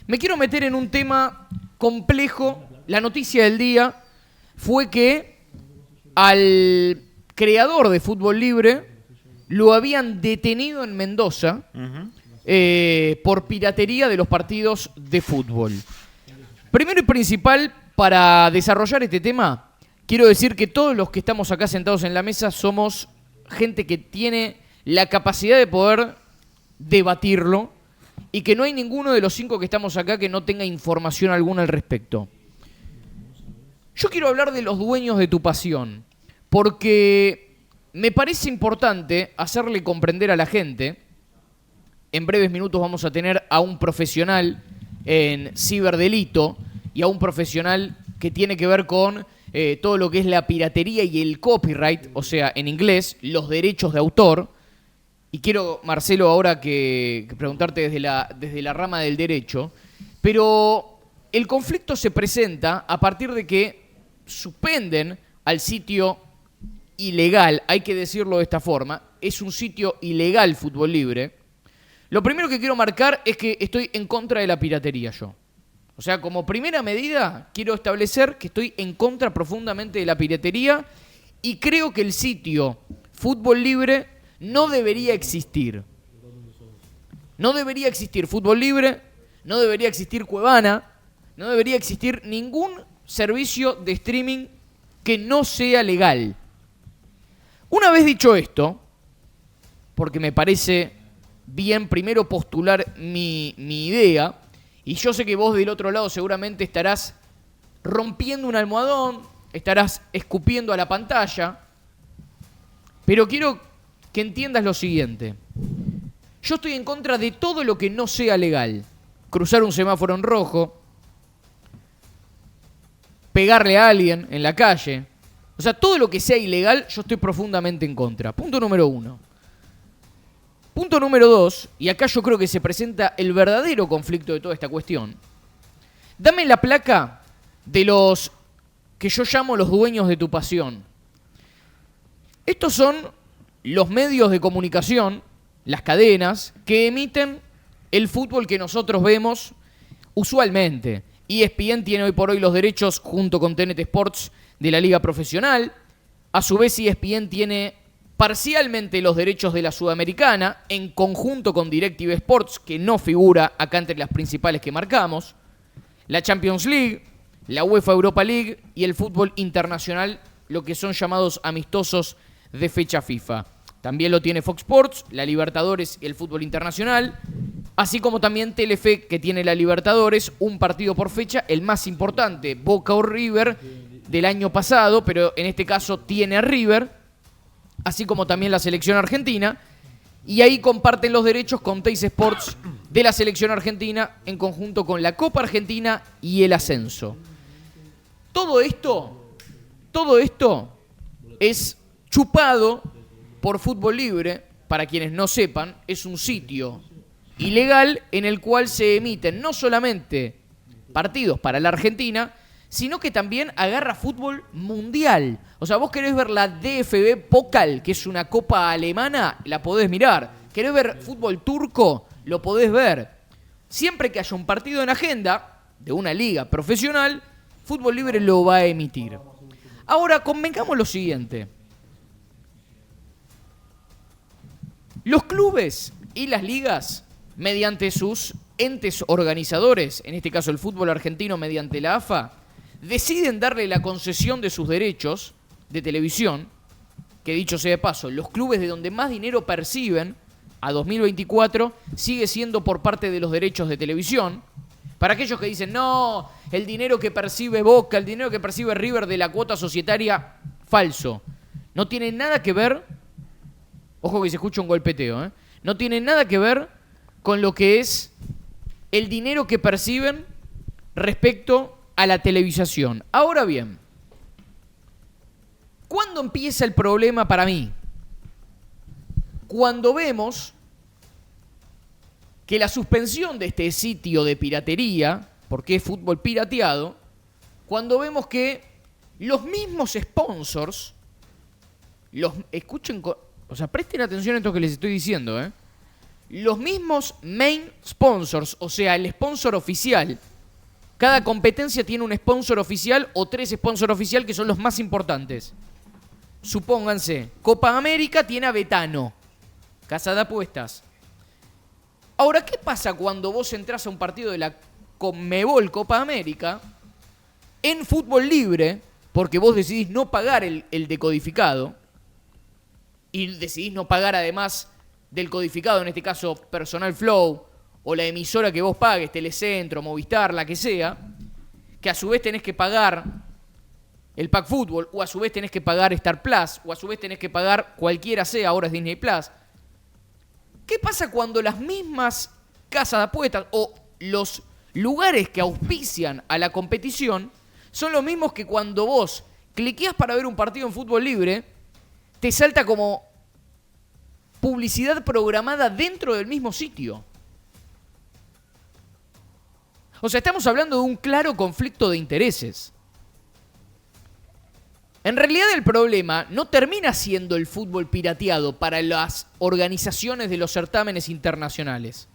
Me quiero meter en un tema complejo. La noticia del día fue que al creador de Fútbol Libre lo habían detenido en Mendoza por piratería de los partidos de fútbol. Primero y principal, para desarrollar este tema, quiero decir que todos los que estamos acá sentados en la mesa somos gente que tiene la capacidad de poder debatirlo y que no hay ninguno de los 5 que estamos acá que no tenga información alguna al respecto. Yo quiero hablar de los dueños de tu pasión, porque me parece importante hacerle comprender a la gente. En breves minutos vamos a tener a un profesional en ciberdelito y a un profesional que tiene que ver con todo lo que es la piratería y el copyright, o sea, en inglés, los derechos de autor. Y quiero, Marcelo, ahora que preguntarte desde la rama del derecho, pero el conflicto se presenta a partir de que suspenden al sitio ilegal, hay que decirlo de esta forma, es un sitio ilegal Fútbol Libre. Lo primero que quiero marcar es que estoy en contra de la piratería yo. O sea, como primera medida, quiero establecer que estoy en contra profundamente de la piratería y creo que el sitio Fútbol Libre no debería existir. No debería existir Fútbol Libre, no debería existir Cuevana, no debería existir ningún servicio de streaming que no sea legal. Una vez dicho esto, porque me parece bien primero postular mi idea, y yo sé que vos del otro lado seguramente estarás rompiendo un almohadón, estarás escupiendo a la pantalla, pero quiero que entiendas lo siguiente. Yo estoy en contra de todo lo que no sea legal. Cruzar un semáforo en rojo, pegarle a alguien en la calle. O sea, todo lo que sea ilegal, yo estoy profundamente en contra. Punto número 1. Punto número 2, y acá yo creo que se presenta el verdadero conflicto de toda esta cuestión. Dame la placa de los que yo llamo los dueños de tu pasión. Estos son los medios de comunicación, las cadenas, que emiten el fútbol que nosotros vemos usualmente. ESPN tiene hoy por hoy los derechos, junto con TNT Sports, de la liga profesional. A su vez, ESPN tiene parcialmente los derechos de la Sudamericana, en conjunto con DirecTV Sports, que no figura acá entre las principales que marcamos. La Champions League, la UEFA Europa League y el fútbol internacional, lo que son llamados amistosos de fecha FIFA. También lo tiene Fox Sports, la Libertadores y el fútbol internacional, así como también Telefe, que tiene la Libertadores, un partido por fecha, el más importante, Boca o River, del año pasado, pero en este caso tiene a River, así como también la selección argentina, y ahí comparten los derechos con Teis Sports de la selección argentina en conjunto con la Copa Argentina y el ascenso. Todo esto es chupado por Fútbol Libre. Para quienes no sepan, es un sitio ilegal en el cual se emiten no solamente partidos para la Argentina, sino que también agarra fútbol mundial. O sea, vos querés ver la DFB Pokal, que es una copa alemana, la podés mirar. Querés ver fútbol turco, lo podés ver. Siempre que haya un partido en agenda de una liga profesional, Fútbol Libre lo va a emitir. Ahora, convengamos lo siguiente. Los clubes y las ligas, mediante sus entes organizadores, en este caso el fútbol argentino mediante la AFA, deciden darle la concesión de sus derechos de televisión, que dicho sea de paso, los clubes de donde más dinero perciben a 2024 sigue siendo por parte de los derechos de televisión. Para aquellos que dicen, no, el dinero que percibe Boca, el dinero que percibe River de la cuota societaria, falso. No tiene nada que ver, ojo que se escucha un golpeteo, no tiene nada que ver con lo que es el dinero que perciben respecto a la televisación. Ahora bien, ¿cuándo empieza el problema para mí? Cuando vemos que la suspensión de este sitio de piratería, porque es fútbol pirateado, cuando vemos que los mismos sponsors, escuchen, o sea, presten atención a esto que les estoy diciendo, los mismos main sponsors, o sea, el sponsor oficial. Cada competencia tiene un sponsor oficial o 3 sponsors oficiales que son los más importantes. Supónganse, Copa América tiene a Betano, casa de apuestas. Ahora, ¿qué pasa cuando vos entrás a un partido de la Conmebol Copa América en fútbol libre, porque vos decidís no pagar el decodificado y decidís no pagar además del codificado, en este caso Personal Flow, o la emisora que vos pagues, Telecentro, Movistar, la que sea, que a su vez tenés que pagar el Pack Fútbol, o a su vez tenés que pagar Star Plus, o a su vez tenés que pagar cualquiera sea, ahora es Disney Plus. ¿Qué pasa cuando las mismas casas de apuestas o los lugares que auspician a la competición son los mismos que cuando vos cliqueás para ver un partido en fútbol libre, te salta como publicidad programada dentro del mismo sitio? O sea, estamos hablando de un claro conflicto de intereses. En realidad el problema no termina siendo el fútbol pirateado para las organizaciones de los certámenes internacionales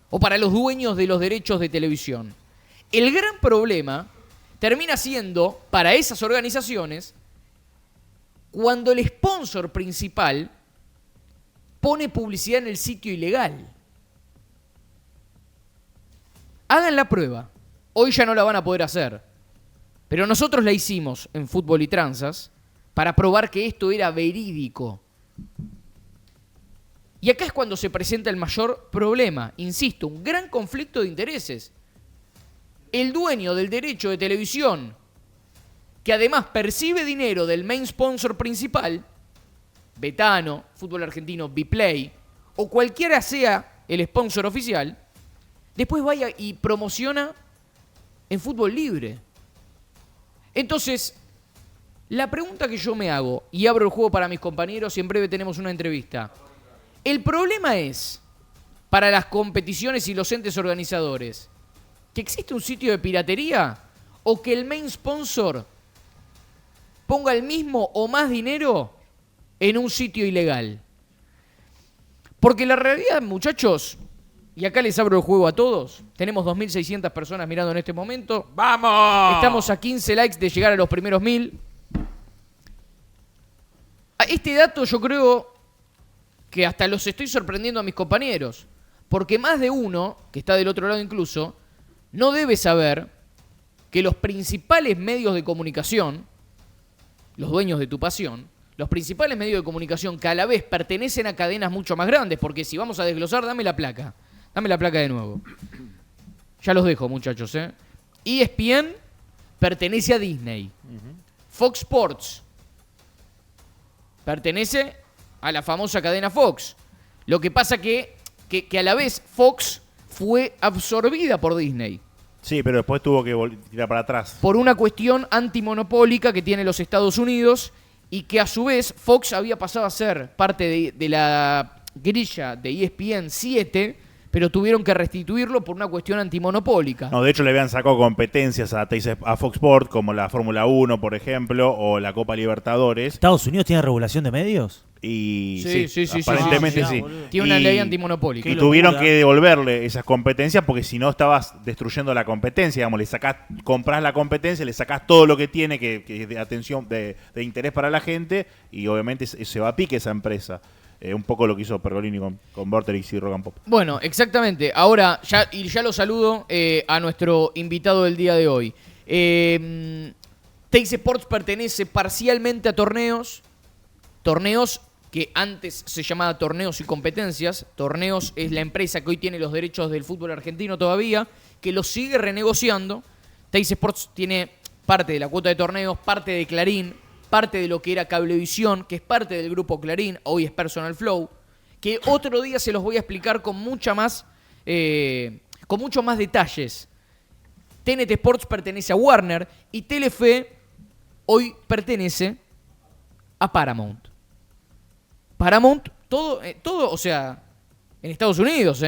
o para los dueños de los derechos de televisión. El gran problema termina siendo, para esas organizaciones, cuando el sponsor principal pone publicidad en el sitio ilegal. Hagan la prueba. Hoy ya no la van a poder hacer. Pero nosotros la hicimos en Fútbol y Tranzas para probar que esto era verídico. Y acá es cuando se presenta el mayor problema. Insisto, un gran conflicto de intereses. El dueño del derecho de televisión, que además percibe dinero del main sponsor principal, Betano, Fútbol Argentino, Vplay, o cualquiera sea el sponsor oficial, después vaya y promociona en fútbol libre. Entonces, la pregunta que yo me hago, y abro el juego para mis compañeros y en breve tenemos una entrevista. El problema es, para las competiciones y los entes organizadores, que existe un sitio de piratería o que el main sponsor ponga el mismo o más dinero en un sitio ilegal. Porque la realidad, muchachos, y acá les abro el juego a todos, tenemos 2.600 personas mirando en este momento. ¡Vamos! Estamos a 15 likes de llegar a los primeros 1.000. Este dato yo creo que hasta los estoy sorprendiendo a mis compañeros, porque más de uno, que está del otro lado incluso, no debe saber que los principales medios de comunicación, los dueños de tu pasión, los principales medios de comunicación que a la vez pertenecen a cadenas mucho más grandes, porque si vamos a desglosar, dame la placa de nuevo. Ya los dejo, muchachos, ¿eh? ESPN pertenece a Disney. Fox Sports pertenece a la famosa cadena Fox. Lo que pasa que a la vez Fox fue absorbida por Disney. Sí, pero después tuvo que tirar para atrás. Por una cuestión antimonopólica que tiene los Estados Unidos y que a su vez Fox había pasado a ser parte de la grilla de ESPN 7, pero tuvieron que restituirlo por una cuestión antimonopólica. No, de hecho le habían sacado competencias a Fox Sports, como la Fórmula 1, por ejemplo, o la Copa Libertadores. ¿Estados Unidos tiene regulación de medios? Y Sí, aparentemente sí. Tiene una ley antimonopólica. Y tuvieron que devolverle esas competencias porque si no estabas destruyendo la competencia. Digamos, comprás la competencia, le sacás todo lo que tiene que es de atención, de interés para la gente, y obviamente se va a pique esa empresa. Un poco lo que hizo Pergolini con Vorterix y Rock and Pop. Bueno, exactamente. Ahora, ya lo saludo a nuestro invitado del día de hoy. Teis Sports pertenece parcialmente a Torneos que antes se llamaba Torneos y Competencias. Torneos es la empresa que hoy tiene los derechos del fútbol argentino todavía, que los sigue renegociando. Teis Sports tiene parte de la cuota de Torneos, parte de Clarín, parte de lo que era Cablevisión, que es parte del grupo Clarín, hoy es Personal Flow, que otro día se los voy a explicar con mucho más detalles. TNT Sports pertenece a Warner y Telefe hoy pertenece a Paramount. Paramount, todo, o sea, en Estados Unidos,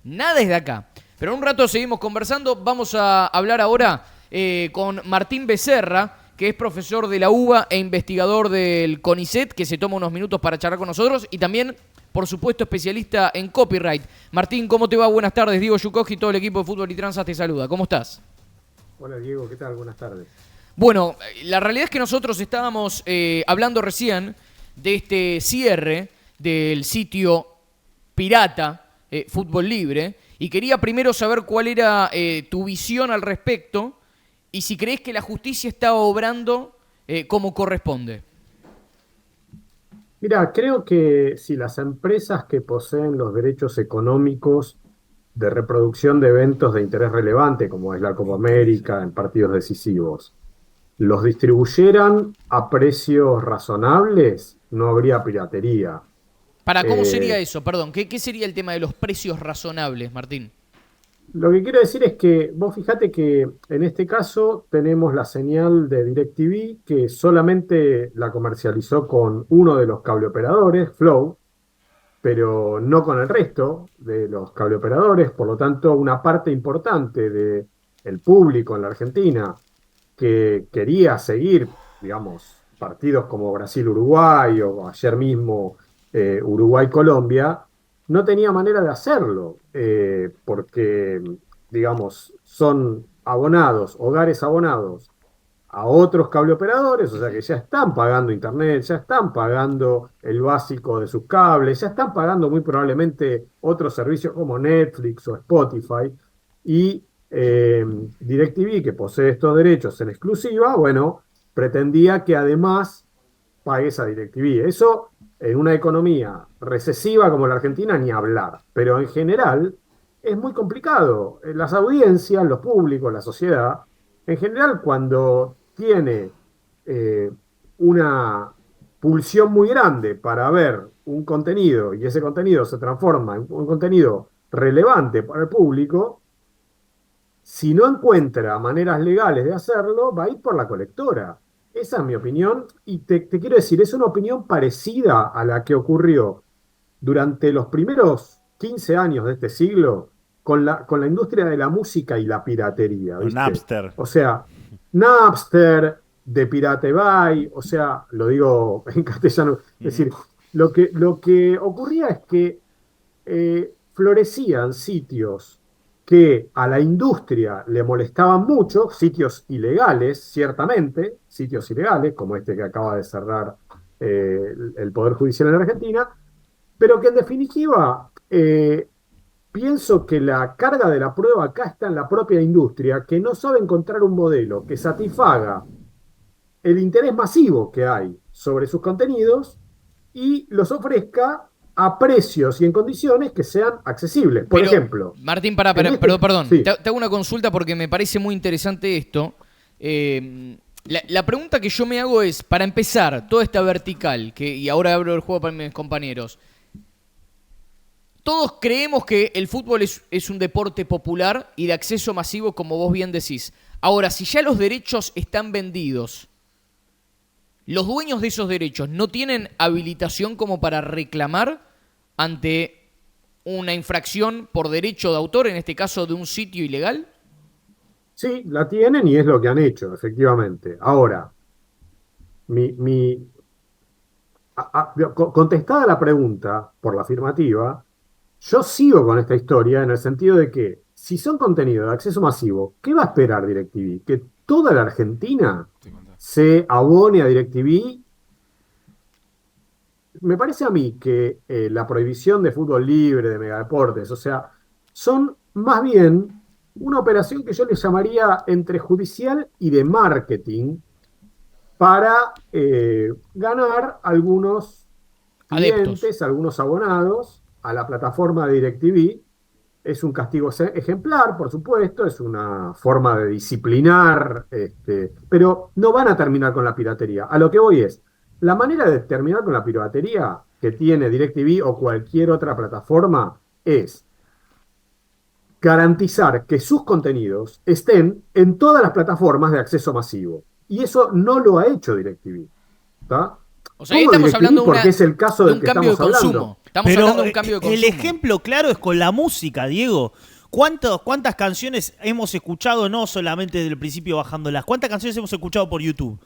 nada es de acá. Pero en un rato seguimos conversando. Vamos a hablar ahora con Martín Becerra, que es profesor de la UBA e investigador del CONICET, que se toma unos minutos para charlar con nosotros, y también por supuesto especialista en copyright. Martín, ¿cómo te va? Buenas tardes. Diego Yukoski, todo el equipo de Fútbol y Tranza te saluda. ¿Cómo estás? Hola Diego, ¿qué tal? Buenas tardes. Bueno, la realidad es que nosotros estábamos hablando recién de este cierre del sitio pirata Fútbol Libre y quería primero saber cuál era tu visión al respecto y si crees que la justicia está obrando como corresponde. Mira, creo que si las empresas que poseen los derechos económicos de reproducción de eventos de interés relevante, como es la Copa América en partidos decisivos, los distribuyeran a precios razonables, no habría piratería. ¿Cómo Eh, sería eso? Perdón, ¿qué sería el tema de los precios razonables, Martín? Lo que quiero decir es que vos fijate que en este caso tenemos la señal de DirecTV que solamente la comercializó con uno de los cableoperadores, Flow, pero no con el resto de los cableoperadores. Por lo tanto, una parte importante del público en la Argentina que quería seguir, digamos, partidos como Brasil-Uruguay o ayer mismo Uruguay-Colombia, no tenía manera de hacerlo, porque, digamos, son abonados, hogares abonados a otros cableoperadores, o sea que ya están pagando internet, ya están pagando el básico de sus cables, ya están pagando muy probablemente otros servicios como Netflix o Spotify, y DirecTV, que posee estos derechos en exclusiva, bueno, pretendía que además pagues a DirecTV. Eso en una economía recesiva como la Argentina ni hablar, pero en general es muy complicado. Las audiencias, los públicos, la sociedad, en general cuando tiene una pulsión muy grande para ver un contenido y ese contenido se transforma en un contenido relevante para el público, si no encuentra maneras legales de hacerlo, va a ir por la colectora. Esa es mi opinión y te quiero decir, es una opinión parecida a la que ocurrió durante los primeros 15 años de este siglo con la industria de la música y la piratería, Con ¿viste? Napster. O sea, Napster, de Pirate Bay, o sea, lo digo en castellano, es decir, lo que ocurría es que florecían sitios que a la industria le molestaban mucho, sitios ilegales, ciertamente, sitios ilegales, como este que acaba de cerrar el Poder Judicial en Argentina, pero que en definitiva pienso que la carga de la prueba acá está en la propia industria, que no sabe encontrar un modelo que satisfaga el interés masivo que hay sobre sus contenidos y los ofrezca a precios y en condiciones que sean accesibles. Por ejemplo, Martín, perdón. Sí. Te hago una consulta porque me parece muy interesante esto. La pregunta que yo me hago es, para empezar, toda esta vertical, y ahora abro el juego para mis compañeros, todos creemos que el fútbol es un deporte popular y de acceso masivo, como vos bien decís. Ahora, si ya los derechos están vendidos, ¿los dueños de esos derechos no tienen habilitación como para reclamar ante una infracción por derecho de autor, en este caso de un sitio ilegal? Sí, la tienen y es lo que han hecho, efectivamente. Ahora, contestada la pregunta por la afirmativa, yo sigo con esta historia en el sentido de que si son contenidos de acceso masivo, ¿qué va a esperar DirecTV? ¿Que toda la Argentina se abone a DirecTV? Me parece a mí que la prohibición de fútbol libre, de megadeportes, o sea, son más bien una operación que yo le llamaría entre judicial y de marketing para ganar algunos clientes, Adeptos. algunos abonados a la plataforma de DirecTV. Es un castigo ejemplar, por supuesto, es una forma de disciplinar, pero no van a terminar con la piratería. A lo que voy es, la manera de terminar con la piratería que tiene DirecTV o cualquier otra plataforma es garantizar que sus contenidos estén en todas las plataformas de acceso masivo. Y eso no lo ha hecho DirecTV. ¿Tá? O sea, ahí estamos hablando porque es el caso de del un que cambio de estamos hablando. consumo. Estamos Pero hablando de un cambio de consumo. el ejemplo claro es con la música, Diego. ¿Cuántas canciones hemos escuchado, no solamente desde el principio bajándolas? ¿Cuántas canciones hemos escuchado por YouTube?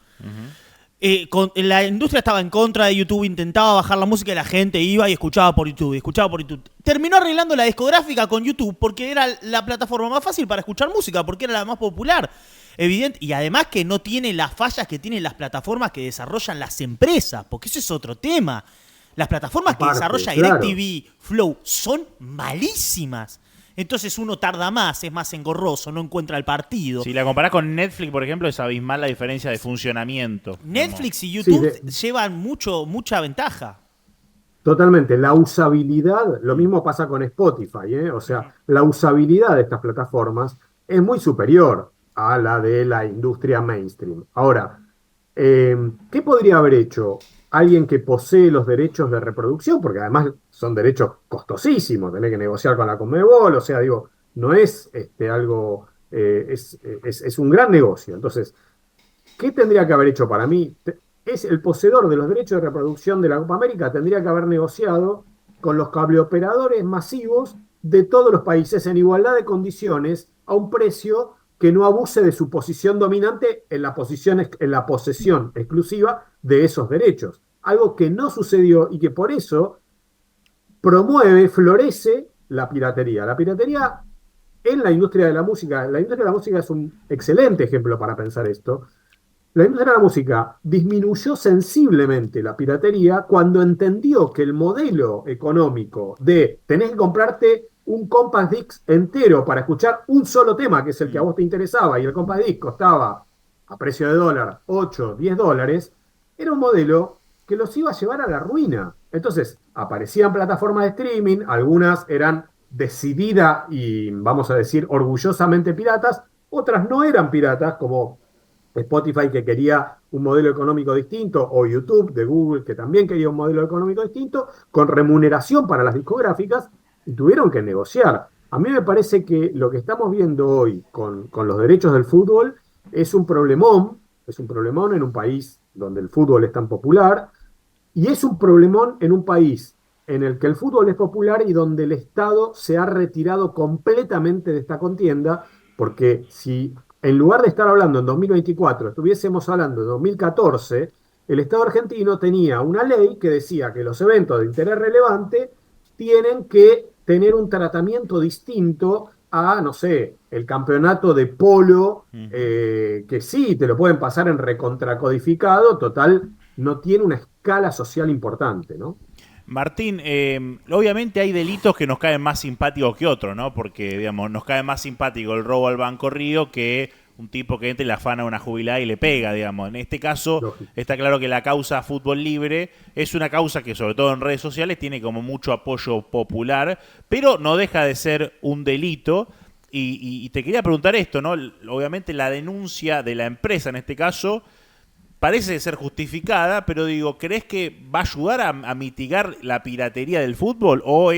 La industria estaba en contra de YouTube, intentaba bajar la música y la gente iba y escuchaba por YouTube, Terminó arreglando la discográfica con YouTube porque era la plataforma más fácil para escuchar música, porque era la más popular. Evidente, y además que no tiene las fallas que tienen las plataformas que desarrollan las empresas, porque eso es otro tema. Las plataformas que desarrolla DirecTV, Flow, son malísimas. Entonces uno tarda más, es más engorroso, no encuentra el partido. Si la comparás con Netflix, por ejemplo, es abismal la diferencia de funcionamiento. Netflix y YouTube llevan mucha ventaja. Totalmente. La usabilidad, lo mismo pasa con Spotify, ¿eh? O sea, la usabilidad de estas plataformas es muy superior a la de la industria mainstream. Ahora, ¿qué podría haber hecho alguien que posee los derechos de reproducción? Porque además son derechos costosísimos, tener que negociar con la Conmebol, o sea, digo, no es algo, es un gran negocio. Entonces, ¿qué tendría que haber hecho para mí? Es el poseedor de los derechos de reproducción de la Copa América, tendría que haber negociado con los cableoperadores masivos de todos los países en igualdad de condiciones a un precio que no abuse de su posición dominante en la posesión exclusiva de esos derechos. Algo que no sucedió y que por eso florece la piratería. La piratería en la industria de la música es un excelente ejemplo para pensar esto. La industria de la música disminuyó sensiblemente la piratería cuando entendió que el modelo económico de tenés que comprarte un compact disc entero para escuchar un solo tema, que es el que a vos te interesaba, y el compact disc costaba, a precio de dólar, 8, 10 dólares, era un modelo que los iba a llevar a la ruina. Entonces, aparecían plataformas de streaming, algunas eran decidida y, vamos a decir, orgullosamente piratas, otras no eran piratas, como Spotify, que quería un modelo económico distinto, o YouTube de Google, que también quería un modelo económico distinto, con remuneración para las discográficas, y tuvieron que negociar. A mí me parece que lo que estamos viendo hoy con los derechos del fútbol es un problemón en un país donde el fútbol es tan popular, y es un problemón en un país en el que el fútbol es popular y donde el Estado se ha retirado completamente de esta contienda, porque si en lugar de estar hablando en 2024, estuviésemos hablando en 2014, el Estado argentino tenía una ley que decía que los eventos de interés relevante tienen que tener un tratamiento distinto a, no sé, el campeonato de polo, que sí, te lo pueden pasar en recontracodificado, total, no tiene una escala social importante, ¿no? Martín, obviamente hay delitos que nos caen más simpáticos que otros, ¿no? Porque, digamos, nos cae más simpático el robo al Banco Río que un tipo que entra y le afana a una jubilada y le pega, digamos. En este caso, Lógico. está claro que la causa Fútbol Libre es una causa que, sobre todo en redes sociales, tiene como mucho apoyo popular, pero no deja de ser un delito. Y te quería preguntar esto, ¿no? Obviamente la denuncia de la empresa, en este caso, parece ser justificada, pero digo, ¿crees que va a ayudar a mitigar la piratería del fútbol o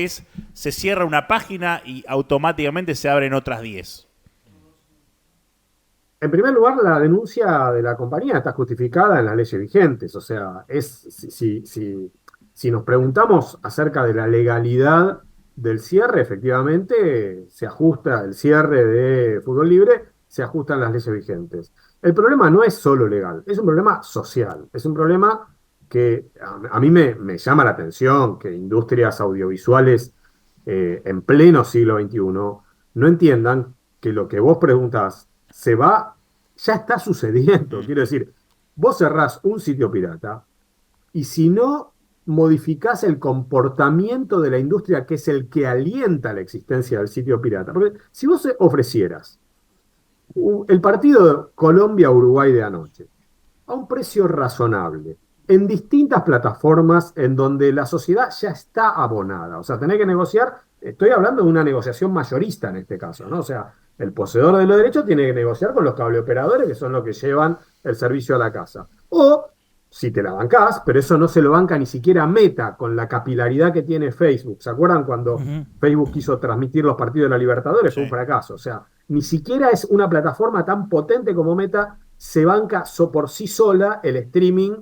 se cierra una página y automáticamente se abren otras 10? En primer lugar, la denuncia de la compañía está justificada en las leyes vigentes. O sea, si nos preguntamos acerca de la legalidad del cierre, efectivamente se ajusta el cierre de Fútbol Libre, se ajustan las leyes vigentes. El problema no es solo legal, es un problema social. Es un problema que a mí me llama la atención que industrias audiovisuales en pleno siglo XXI no entiendan que lo que vos preguntás ya está sucediendo. Quiero decir, vos cerrás un sitio pirata y si no modificás el comportamiento de la industria, que es el que alienta la existencia del sitio pirata, porque si vos ofrecieras el partido de Colombia-Uruguay de anoche a un precio razonable, en distintas plataformas en donde la sociedad ya está abonada, o sea, tenés que negociar, estoy hablando de una negociación mayorista en este caso, ¿no? O sea, el poseedor de los derechos tiene que negociar con los cableoperadores, que son los que llevan el servicio a la casa. O, si te la bancás, pero eso no se lo banca ni siquiera Meta, con la capilaridad que tiene Facebook. ¿Se acuerdan cuando Facebook quiso transmitir los partidos de la Libertadores? Fue un fracaso. O sea, ni siquiera es una plataforma tan potente como Meta, se banca por sí sola el streaming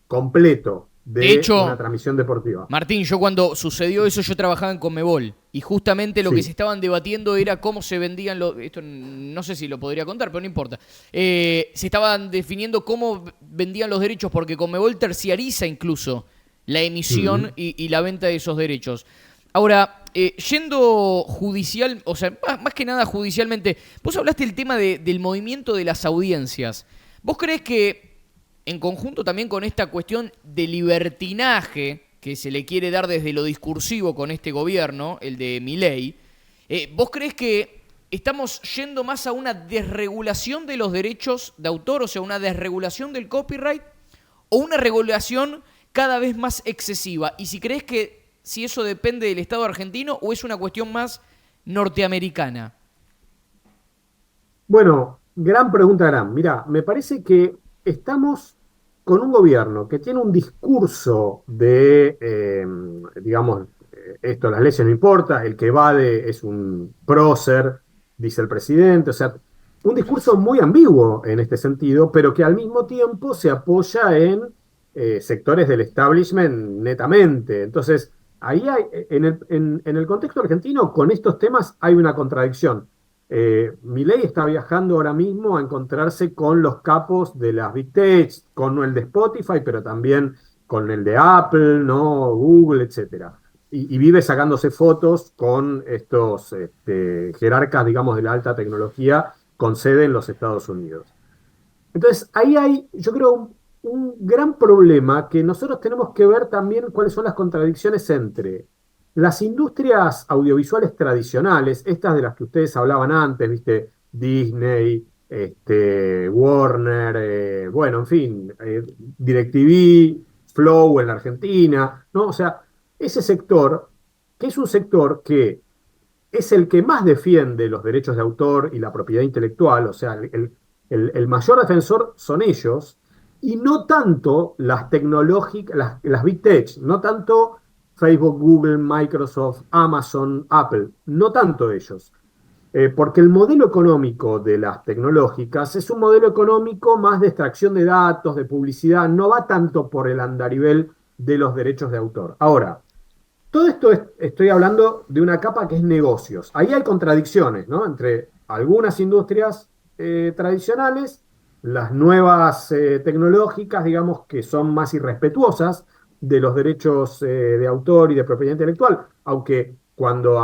completo De de hecho, una transmisión deportiva. Martín, yo cuando sucedió eso, yo trabajaba en Conmebol y justamente lo Sí. que se estaban debatiendo era cómo se vendían los... Esto no sé si lo podría contar, pero no importa. Se estaban definiendo cómo vendían los derechos porque Conmebol terciariza incluso la emisión y la venta de esos derechos. Ahora, yendo judicial, o sea, más que nada judicialmente, vos hablaste del tema del movimiento de las audiencias. ¿Vos creés que en conjunto también con esta cuestión de libertinaje que se le quiere dar desde lo discursivo con este gobierno, el de Milei, ¿vos creés que estamos yendo más a una desregulación de los derechos de autor, o sea, una desregulación del copyright, o una regulación cada vez más excesiva? Y si creés que si eso depende del Estado argentino o es una cuestión más norteamericana. Bueno, gran pregunta, Gran. Mirá, me parece que estamos con un gobierno que tiene un discurso de, digamos, esto, las leyes no importa, el que evade es un prócer, dice el presidente, o sea, un discurso muy ambiguo en este sentido, pero que al mismo tiempo se apoya en sectores del establishment netamente. Entonces, ahí hay, en el contexto argentino, con estos temas hay una contradicción. Milei está viajando ahora mismo a encontrarse con los capos de las Big Tech, con el de Spotify, pero también con el de Apple, ¿no? Google, etcétera. Y vive sacándose fotos con estos jerarcas, digamos, de la alta tecnología con sede en los Estados Unidos. Entonces, ahí hay, yo creo, un gran problema que nosotros tenemos que ver también cuáles son las contradicciones entre las industrias audiovisuales tradicionales, estas de las que ustedes hablaban antes, ¿viste? Disney, Warner, bueno, en fin, DirecTV, Flow en la Argentina, ¿no? O sea, ese sector, que es un sector que es el que más defiende los derechos de autor y la propiedad intelectual, o sea, el mayor defensor son ellos, y no tanto las tecnológicas, las Big Tech, no tanto Facebook, Google, Microsoft, Amazon, Apple, no tanto ellos. Porque el modelo económico de las tecnológicas es un modelo económico más de extracción de datos, de publicidad, no va tanto por el andarivel de los derechos de autor. Ahora, todo esto estoy hablando de una capa que es negocios. Ahí hay contradicciones, ¿no? Entre algunas industrias tradicionales, las nuevas tecnológicas, digamos, que son más irrespetuosas de los derechos de autor y de propiedad intelectual, aunque cuando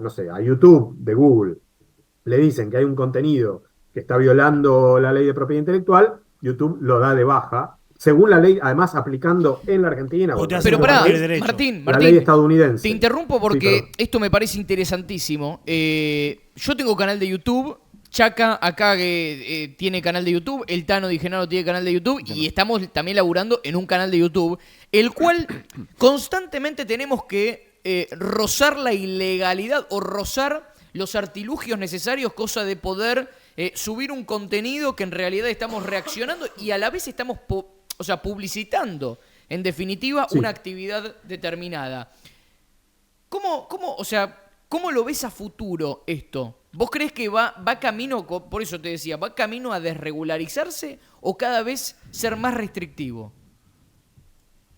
no sé, a YouTube de Google le dicen que hay un contenido que está violando la ley de propiedad intelectual, YouTube lo da de baja, según la ley, además aplicando en la Argentina. O te hace Pero un pará, cualquier derecho. Martín, la ley estadounidense. te interrumpo Sí, porque perdón. esto me parece interesantísimo. Yo tengo canal de YouTube, Chaca acá tiene canal de YouTube, el Tano Di Gennaro tiene canal de YouTube y estamos también laburando en un canal de YouTube, el cual constantemente tenemos que rozar la ilegalidad o rozar los artilugios necesarios, cosa de poder subir un contenido que en realidad estamos reaccionando y a la vez estamos publicitando, en definitiva, Sí. una actividad determinada. ¿Cómo lo ves a futuro esto? ¿Vos crees que va camino, por eso te decía, va camino a desregularizarse o cada vez ser más restrictivo?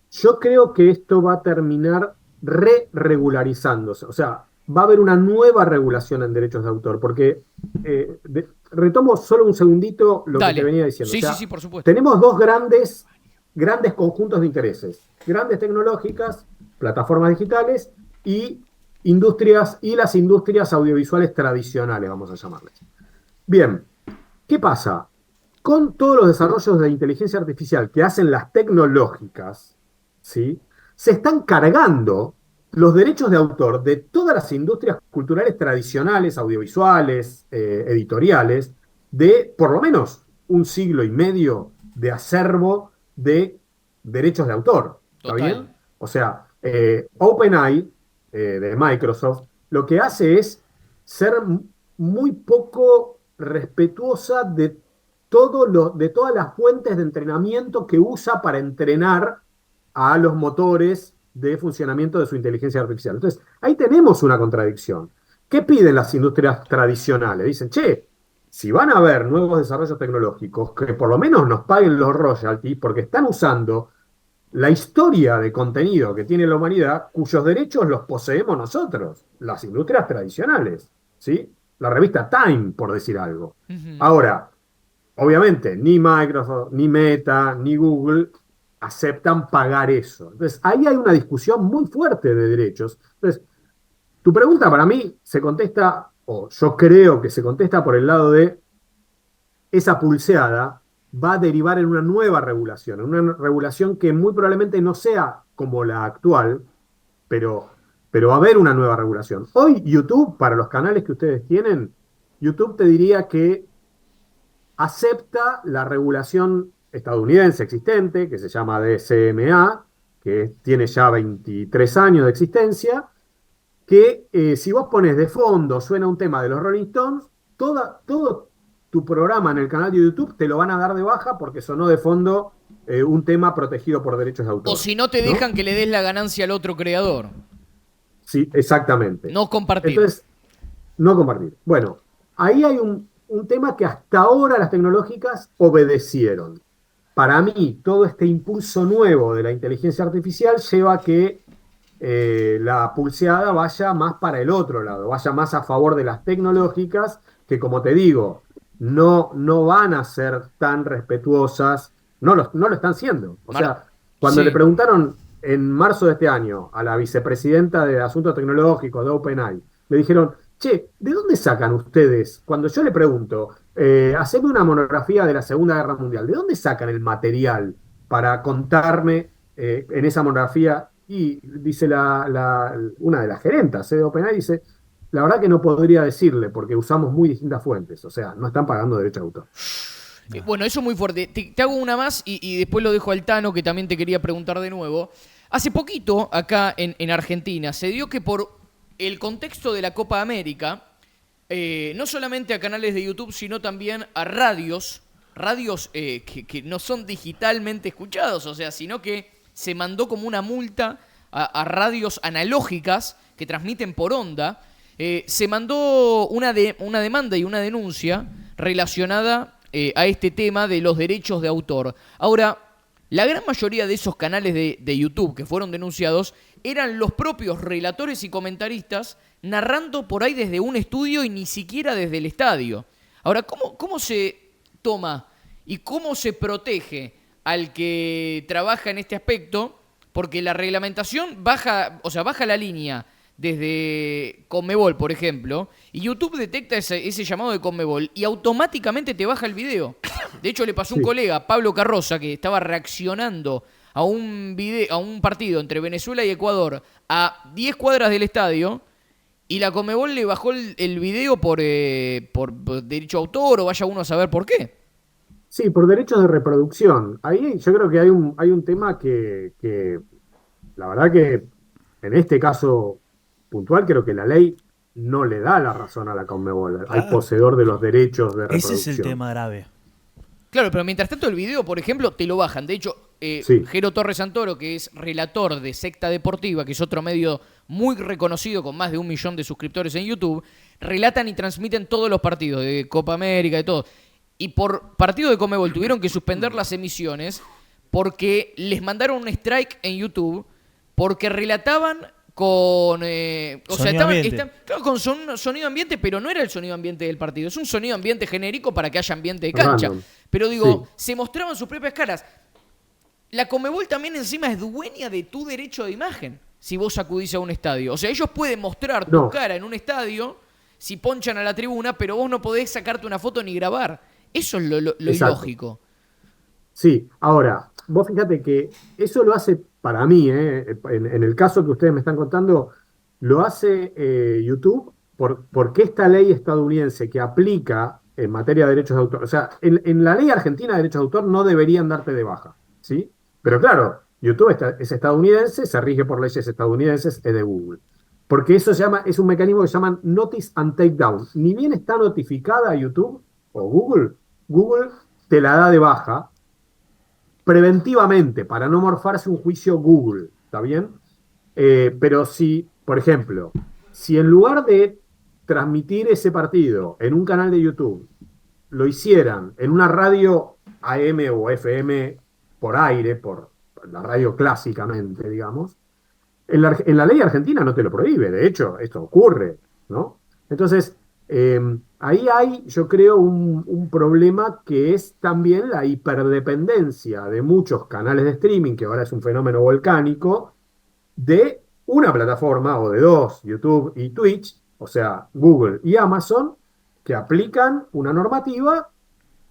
Yo creo que esto va a terminar re-regularizándose. O sea, va a haber una nueva regulación en derechos de autor, porque retomo solo un segundito lo Dale. que te venía diciendo. Sí, O sea, sí, por supuesto. tenemos dos grandes conjuntos de intereses. Grandes tecnológicas, plataformas digitales y las industrias audiovisuales tradicionales, vamos a llamarles. Bien, ¿qué pasa? Con todos los desarrollos de inteligencia artificial que hacen las tecnológicas, ¿sí? Se están cargando los derechos de autor de todas las industrias culturales tradicionales, audiovisuales, editoriales, de por lo menos un siglo y medio de acervo de derechos de autor. ¿Está Total. bien? O sea, OpenAI de Microsoft lo que hace es ser muy poco respetuosa de de todas las fuentes de entrenamiento que usa para entrenar a los motores de funcionamiento de su inteligencia artificial. Entonces, ahí tenemos una contradicción. ¿Qué piden las industrias tradicionales? Dicen, che, si van a haber nuevos desarrollos tecnológicos, que por lo menos nos paguen los royalties, porque están usando la historia de contenido que tiene la humanidad, cuyos derechos los poseemos nosotros, las industrias tradicionales, ¿sí? La revista Time, por decir algo. Ujú. Ahora, obviamente, ni Microsoft, ni Meta, ni Google aceptan pagar eso. Entonces, ahí hay una discusión muy fuerte de derechos. Entonces, tu pregunta para mí se contesta, o yo creo que se contesta por el lado de esa pulseada va a derivar en en una regulación que muy probablemente no sea como la actual, pero, pero va a haber una nueva regulación. Hoy YouTube, para los canales que ustedes tienen, YouTube te diría que acepta la regulación estadounidense existente, que se llama DCMA, que tiene ya 23 años de existencia, que si vos pones de fondo, suena un tema de los Rolling Stones, todo tu programa en el canal de YouTube te lo van a dar de baja porque sonó de fondo un tema protegido por derechos de O autor. si no te ¿No? dejan que le des la ganancia al otro creador. Sí, exactamente. No compartir. Entonces, no compartir. Bueno, ahí hay un tema que hasta ahora las tecnológicas obedecieron. Para mí, todo este impulso nuevo de la inteligencia artificial lleva a que la pulseada vaya más para el otro lado, vaya más a favor de las tecnológicas, que como te digo, no van a ser tan respetuosas, no lo están siendo. O Mar- sea, cuando le sí. preguntaron en marzo de este año a la vicepresidenta de Asuntos Tecnológicos de OpenAI, le dijeron, che, ¿de dónde sacan ustedes? Cuando yo le pregunto, haceme una monografía de la Segunda Guerra Mundial, ¿de dónde sacan el material para contarme en esa monografía? Y dice una de las gerentas de OpenAI, dice, la verdad que no podría decirle porque usamos muy distintas fuentes, o sea, no están pagando derecho de autor. Bueno, eso es muy fuerte. Te hago una más y después lo dejo al Tano, que también te quería preguntar de nuevo. Hace poquito, acá en Argentina, se dio que por el contexto de la Copa América, no solamente a canales de YouTube, sino también a radios que no son digitalmente escuchados, o sea, sino que se mandó como una multa a radios analógicas que transmiten por onda. Se mandó una demanda y una denuncia relacionada a este tema de los derechos de autor. Ahora, la gran mayoría de esos canales de YouTube que fueron denunciados eran los propios relatores y comentaristas narrando por ahí desde un estudio y ni siquiera desde el estadio. Ahora, ¿cómo se toma y cómo se protege al que trabaja en este aspecto? Porque la reglamentación baja, o sea, baja la línea desde Conmebol, por ejemplo, y YouTube detecta ese llamado de Conmebol y automáticamente te baja el video. De hecho, le pasó a un Sí. colega, Pablo Carroza, que estaba reaccionando a a un partido entre Venezuela y Ecuador a 10 cuadras del estadio, y la Conmebol le bajó el video por derecho a autor, o vaya uno a saber por qué. Sí, por derechos de reproducción. Ahí yo creo que hay un tema que la verdad que en este caso puntual creo que la ley no le da la razón a la Conmebol, al Claro. poseedor de los derechos de Ese es el reproducción. tema grave. Claro, pero mientras tanto el video, por ejemplo, te lo bajan. De hecho, Sí, Jero Torres Santoro, que es relator de Secta Deportiva, que es otro medio muy reconocido con más de 1 millón de suscriptores en YouTube, relatan y transmiten todos los partidos de Copa América, de todo. Y por partido de Conmebol tuvieron que suspender las emisiones porque les mandaron un strike en YouTube porque relataban con... o sea, Sonido ambiente. claro, con sonido ambiente, pero no era el sonido ambiente del partido. Es un sonido ambiente genérico para que haya ambiente de cancha. random. Pero digo, Sí, se mostraban sus propias caras. La Conmebol también encima es dueña de tu derecho de imagen si vos acudís a un estadio. O sea, ellos pueden mostrar tu no, cara en un estadio si ponchan a la tribuna, pero vos no podés sacarte una foto ni grabar. Eso es lo exacto. ilógico. Sí, ahora, vos fíjate que eso lo hace para mí, en el caso que ustedes me están contando, lo hace YouTube porque esta ley estadounidense que aplica en materia de derechos de autor, o sea, en la ley argentina de derechos de autor no deberían darte de baja, ¿sí? Pero claro, YouTube es estadounidense, se rige por leyes estadounidenses, es de Google. Porque eso es un mecanismo que se llama Notice and Takedown. Ni bien está notificada YouTube o Google te la da de baja preventivamente para no morfarse un juicio Google, ¿está bien? Pero si, por ejemplo, si en lugar de transmitir ese partido en un canal de YouTube, lo hicieran en una radio AM o FM por aire, la radio clásicamente, digamos, en la ley argentina no te lo prohíbe, de hecho, esto ocurre, ¿no? Entonces, ahí hay, yo creo, un problema que es también la hiperdependencia de muchos canales de streaming, que ahora es un fenómeno volcánico, de una plataforma o de dos, YouTube y Twitch, o sea, Google y Amazon, que aplican una normativa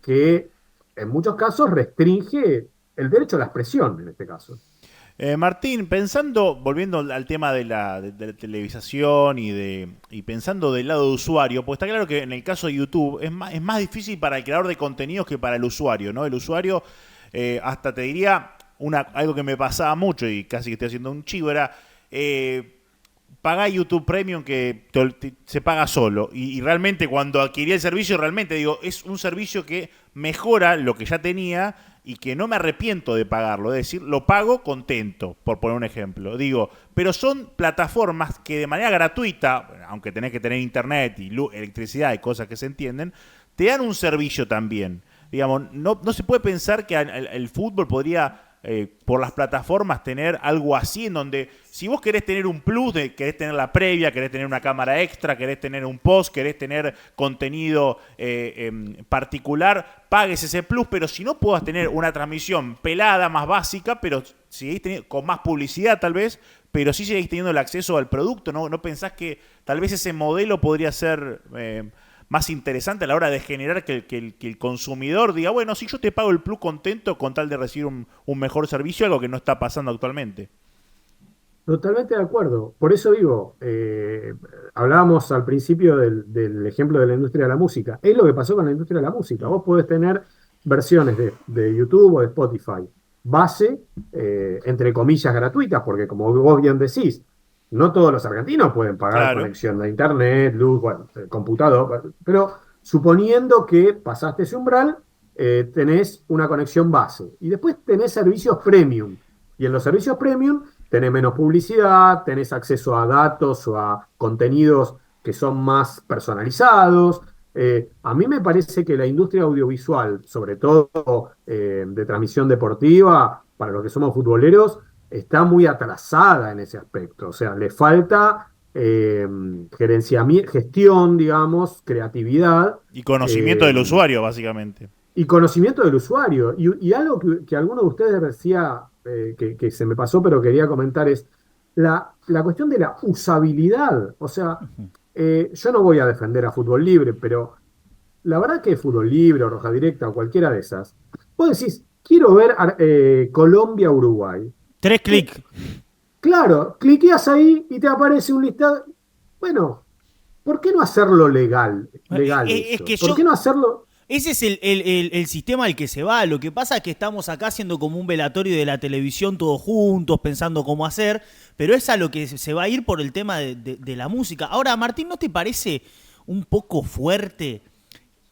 que en muchos casos restringe el derecho a la expresión, en este caso. Martín, pensando, volviendo al tema de la televisación y pensando del lado de usuario, pues está claro que en el caso de YouTube es más difícil para el creador de contenidos que para el usuario, ¿no? El usuario, hasta te diría, algo que me pasaba mucho y casi que estoy haciendo un chivo, era pagá YouTube Premium que se paga solo. Y realmente cuando adquirí el servicio, realmente digo, es un servicio que mejora lo que ya tenía y que no me arrepiento de pagarlo. Es decir, lo pago contento, por poner un ejemplo. Digo, pero son plataformas que de manera gratuita, aunque tenés que tener internet y electricidad y cosas que se entienden, te dan un servicio también. Digamos, no se puede pensar que el fútbol podría, por las plataformas, tener algo así en donde si vos querés tener un plus, querés tener la previa, querés tener una cámara extra, querés tener un post, querés tener contenido particular, pagues ese plus, pero si no puedas tener una transmisión pelada, más básica, pero seguís teniendo, con más publicidad tal vez, pero sí seguís teniendo el acceso al producto, ¿no pensás que tal vez ese modelo podría ser más interesante a la hora de generar que el consumidor diga, bueno, si yo te pago el plus contento con tal de recibir un mejor servicio, algo que no está pasando actualmente? Totalmente de acuerdo. Por eso digo, hablábamos al principio del ejemplo de la industria de la música. Es lo que pasó con la industria de la música. Vos podés tener versiones de YouTube o de Spotify, base, entre comillas, gratuitas, porque como vos bien decís, no todos los argentinos pueden pagar Claro. conexión de internet, luz, bueno, computador, pero suponiendo que pasaste ese umbral, tenés una conexión base. Y después tenés servicios premium. Y en los servicios premium tenés menos publicidad, tenés acceso a datos o a contenidos que son más personalizados. A mí me parece que la industria audiovisual, sobre todo de transmisión deportiva, para los que somos futboleros, está muy atrasada en ese aspecto. O sea, le falta gestión, digamos, creatividad. Y conocimiento eh, del usuario, básicamente. y conocimiento del usuario. Y algo que alguno de ustedes decía, que se me pasó, pero quería comentar, es la cuestión de la usabilidad. O sea, yo no voy a defender a Fútbol Libre, pero la verdad que Fútbol Libre o Roja Directa o cualquiera de esas, vos decís, quiero ver Colombia-Uruguay. 3 clics. Claro, cliqueas ahí y te aparece un listado. Bueno, ¿por qué no hacerlo legal Es eso? que ¿Por qué no hacerlo? ese es el sistema al que se va. Lo que pasa es que estamos acá haciendo como un velatorio de la televisión todos juntos, pensando cómo hacer, pero es a lo que se va a ir por el tema de la música. Ahora, Martín, ¿no te parece un poco fuerte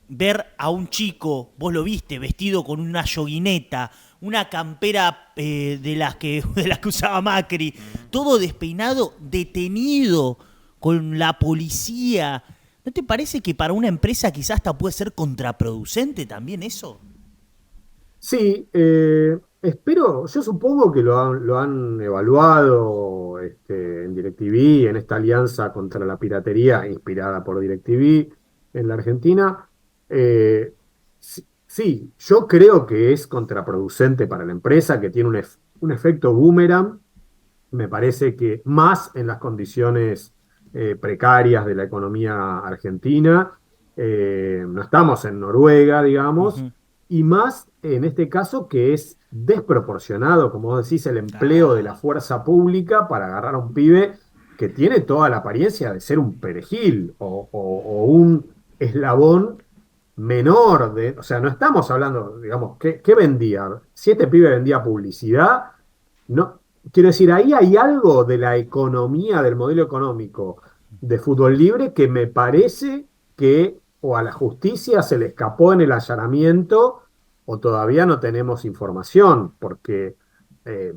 ver a un chico, vos lo viste, vestido con una yoguineta, una campera de las que usaba Macri, todo despeinado, detenido con la policía? ¿No te parece que para una empresa quizás hasta puede ser contraproducente también eso? Sí, espero, yo supongo que lo han evaluado en DirecTV, en esta alianza contra la piratería inspirada por DirecTV en la Argentina. Sí, sí, yo creo que es contraproducente para la empresa, que tiene un efecto boomerang. Me parece que más en las condiciones precarias de la economía argentina. No estamos en Noruega, digamos, Ujú. y más en este caso que es desproporcionado, como vos decís, el empleo de la fuerza pública para agarrar a un pibe que tiene toda la apariencia de ser un perejil o un eslabón menor o sea, no estamos hablando, digamos, ¿qué vendía? Si este pibe vendía publicidad, no, quiero decir, ahí hay algo de la economía, del modelo económico de fútbol libre que me parece que o a la justicia se le escapó en el allanamiento o todavía no tenemos información, porque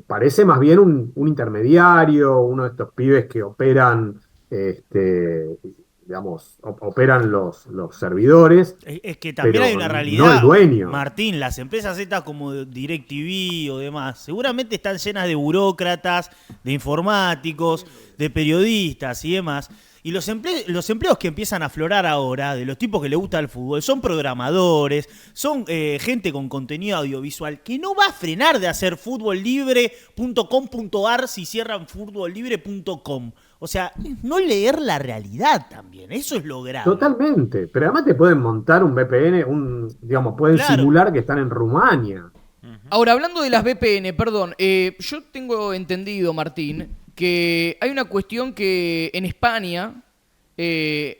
parece más bien un intermediario, uno de estos pibes que operan, este, digamos, operan los servidores, Es que también pero hay una no realidad, el dueño. Martín, las empresas estas como DirecTV o demás, seguramente están llenas de burócratas, de informáticos, de periodistas y demás. Y los empleos que empiezan a aflorar ahora, de los tipos que les gusta el fútbol, son programadores, son gente con contenido audiovisual que no va a frenar de hacer futbollibre.com.ar si cierran futbollibre.com. O sea, no leer la realidad también, eso es lo grave. Totalmente, pero además te pueden montar un VPN, digamos, pueden Claro. simular que están en Rumania. Ahora, hablando de las VPN, perdón, yo tengo entendido, Martín, que hay una cuestión que en España